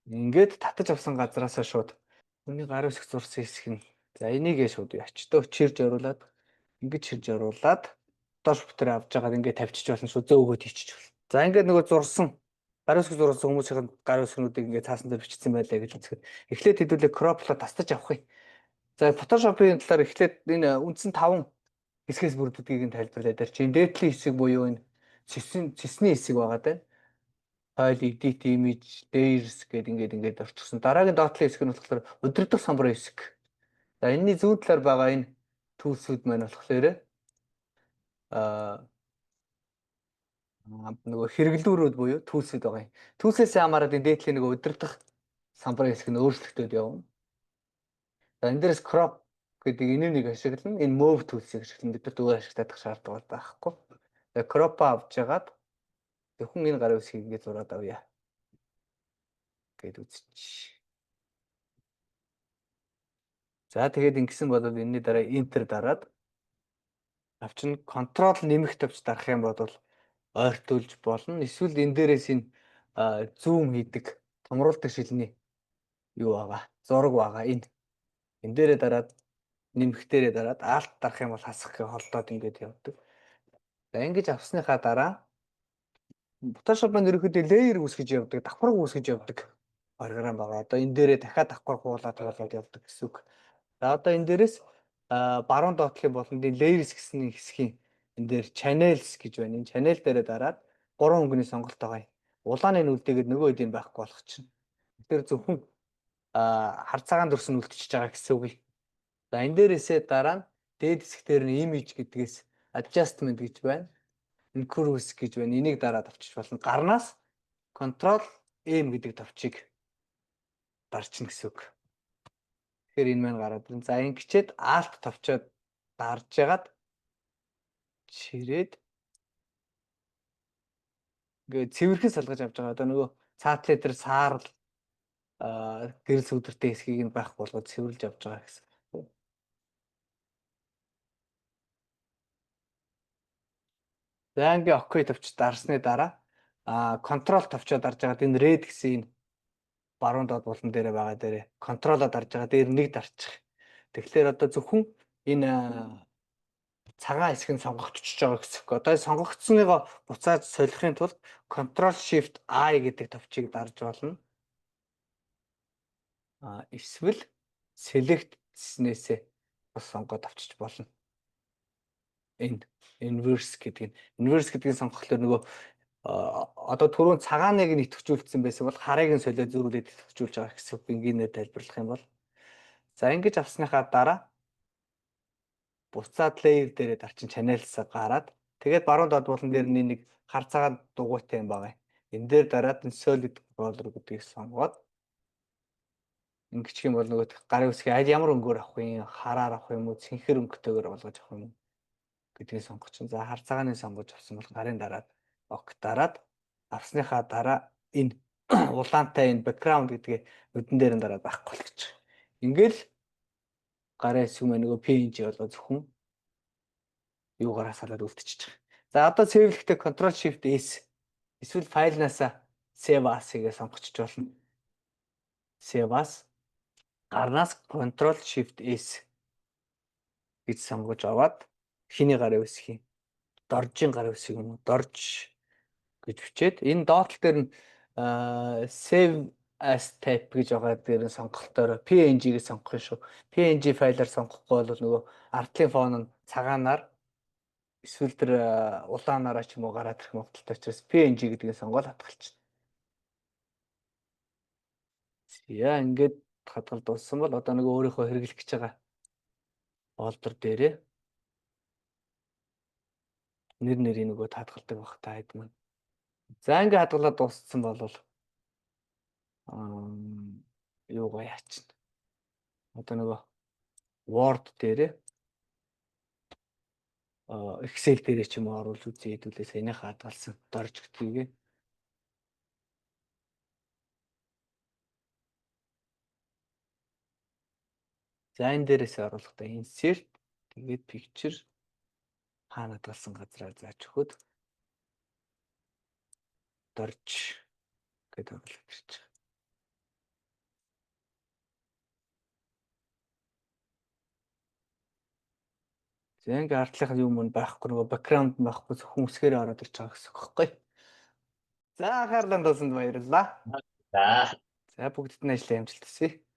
Ингээд татаж авсан газараасаа шууд хүний гарын үсэг зурсан хэсэг нь. За энийгээ шууд ячтаа чирж оруулаад ингэж чирж оруулаад доош бүтээр авч жагаад ингээд тавьчих болно шүү. Зөө өгөөд хийчих болно. За ингээд нөгөө зурсан гарын үсэг зурсан хүмүүсийн гарын үсгнүүдийг ингээд цаасан дээр бичсэн байлаа гэж үзэхэд эхлээд хэдүүлээ кроплоо тастаж авах юм. За Photoshop-ын талаар эхлээд энэ үндсэн 5 хэсгээс бүрддгийг нь тайлбарлаад байна. Чинь дээдлийн хэсэг буюу энэ цэсний хэсэг байгаа даа. Файл, edit, image, layers гэдэг ингээд орчихсон. Дараагийн доотлын хэсэг нь болохоор удирдах самбарын хэсэг. За энэний зүүн талаар байгаа энэ түүлсүүд маань болохоор нөгөө хэрэглүүрүүд буюу түүлсүүд байгаа юм. Түүлсээс хамаарат энэ дээдлийн нөгөө удирдах самбарын хэсэг нь өөрчлөгдөд явна. За энэ дээрээс crop гэдэг нэг ашиглана. Энэ move түүлсийг ашиглана. Бидэрт өөр ашиглах шаардлага байхгүй. За crop авч ягаад зөвхөн энэ гарын үсгийг ингээд зураад авъя гэд үзчих. За тэгээд ингэсэн бол энэний дараа enter дараад авчин контрол нэмэх тавьж дарах юм бол ойртуулж болно. Эсвэл энэ дээрээс энэ зүүм хийдэг томруулдаг шилний юу байгаа. Зураг байгаа энэ. Энэ дээрээ дараад нэмэх дээрээ дараад alt дарах юм бол хасах гэх холдоод ингээд явдаг. За ингэж авсныхаа дараа Photoshop-ын ерөнхийдөө layer үүсгэж явдаг, давхар үүсгэж явдаг програм байгаа. Одоо энэ дээрээ дахиад давхар хуулаад явдаг гэсэн үг. За одоо энэ дээрээс баруун доотлох юм бол энэ layers гэсэн хэсгийн энэ дээр channels гэж байна. Энэ channel дээрээ дараад 3 өнгөний сонголт байгаа юм. Улааны нь үлдээгээд нөгөө хэд юм байхгүй болох чинь. Тэгэхээр зөвхөн хар цагаан дүрс нь үлдчихэж байгаа гэсэн үг. За энэ дээрээсээ дараа нь дээд хэсэг дээр нь image гэдгээс adjustment гэж байна. Энэ curves гэж байна. Энийг дараад авчиж болно. Гарнаас control M гэдэг товчийг дарчна гэсэн үг. Тэгэхээр энэ маань гараад ирнэ. За ингэчээд alt товчоод дарж ягаад чирээд ингээд цэвэрхэн салгаж авч байгаа. Одоо нөгөө цаатлын дээр саарл гэрэл сүдэртэй хэсгийг нь байх болгоод цэвэрлж авч байгаа гэсэн. За ингээ окей товч дарсны дараа контрол товчоо дарж байгаа энэ red гэсэн энэ баруун доод булан дээр байгаа дээрээ контролоо дарж байгаа дээр нэг дарчих. Тэгэхээр одоо зөвхөн энэ цагаан хэсэг нь сонгогдчихж байгаа гэсэн. Одоо сонгогдсныгоо буцаад солихын тулд Ctrl Shift I гэдэг товчийг дарж болно. Эсвэл select гэснээсээ бас сонгоод авчиж болно. Энэ inverse гэдэг нь сонгохлоор нөгөө одоо түрүүн цагааныг нь идэвхжүүлсэн байсан бол харыг нь солиод зөрүүлээд идэвхжүүлж байгаа гэсэн үг. Энгийнээр тайлбарлах юм бол за ингэж авсныхаа дараа буцаад layer дээрээ дарчин channels-а гараад тэгээд баруун доод булан дээр нэг хар цагаан дугуйтай юм байгаа. Энэ дээр дараад solid color гэдгийг сонгоод ингэчих юм бол нөгөө гарын үсгийг аль ямар өнгөөр авах юм, хараар авах юм уу, цэнхэр өнгөтэйгээр болгож авах юм гэдгийг сонгочихно. За хар цагааны сонгож авсан бол гарын дараад ок дараад авсныхаа дараа энэ улаантай энэ background гэдгийг нүдэн дээр нь дараад байхгүй л гэж. Ингээл гарын хэсэг маа нөгөө PNG болоо зөвхөн юугаараа салаад үлдчихэж байгаа. За одоо save-лэхдээ Ctrl Shift S эсвэл файлнаасаа save as-ыг сонгочих болно. Save as гарнаас Ctrl Shift S гэж сонгож аваад хиний гарын үсгийн доржийн гарын үсэг юм уу дорж гэж бичээд энэ доотлол дээр нь save as type гэж байгаа дээр нь сонгохлоор PNG-г сонгох юм шүү. PNG файлаар сонгохгүй бол нөгөө артлын фон нь цагаанаар эсвэл тэр улаанаараа ч юм уу гараад ирэх магадлалтай учраас PNG гэдгийг сонгоод хадгалчихна. Яа ингээд хадгал дууссан бол одоо нөгөө өөрийнхөө хэрэглэх гэж байгаа фолдер дээрээ нэрийг нөгөө хадгалдаг баг та хэд маань. За ингээд хадгалаад дууссан бол юугаа яачна. Одоо нөгөө Word дээрээ Excel дээрээ ч юм уу оруулж үзье хэдүүлээ саяных хадгалсан дорж гэдгийг. За энэ дээрээс оруулахдаа insert тэгээд picture хаана хадгалсан газраар зааж өгөхөд дорж гэдэг оруулах гэж байна. За ингээ ардлынхаа юм мөн байхгүй нөгөө бэкграунд байхгүй зөвхөн үсгээр ороод ирж байгаа гэсэн үг байхгүй. За анхаарлаа тулсанд баярлалаа. За. За бүгдд нь ажлын амжилт хүсье.